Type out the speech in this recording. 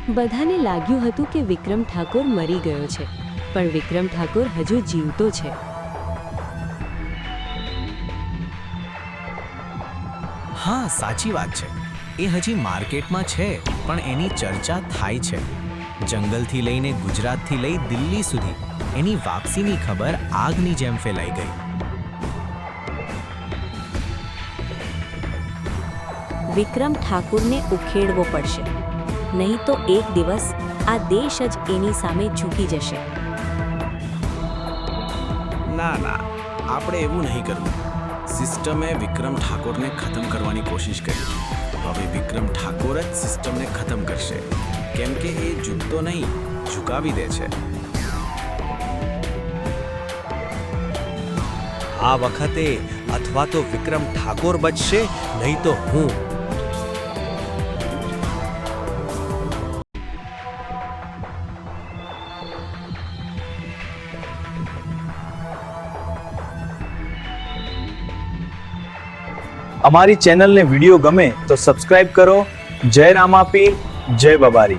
બધાને લાગ્યું હતું કે વિક્રમ ઠાકોર મરી ગયો છે, પણ વિક્રમ ઠાકોર હજુ જીવતો છે. હા, સાચી વાત છે. એ હજી માર્કેટમાં છે, પણ એની ચર્ચા થાય છે. જંગલથી લઈને ગુજરાતથી લઈ દિલ્હી સુધી એની વાપસીની ખબર આગની જેમ ફેલાઈ ગઈ. વિક્રમ ઠાકોરને ઉખેડવો પડશે, નહીં તો એક દિવસ આ દેશ જ એની સામે ઝૂકી જશે. ના ના, આપણે એવું નહીં કરવું. સિસ્ટમે વિક્રમ ઠાકોરને ખતમ કરવાની કોશિશ કરી. હવે વિક્રમ ઠાકોર જ સિસ્ટમને ખતમ કરશે, કેમ કે એ ઝૂકતો નહીં, ઝુકાવી દે છે. આ વખતે અથવા તો વિક્રમ ઠાકોર બચશે, નહીં તો હું. અમારી ચેનલને વિડીયો ગમે તો સબસ્ક્રાઇબ કરો. જય રામાપીર, જય બબારી.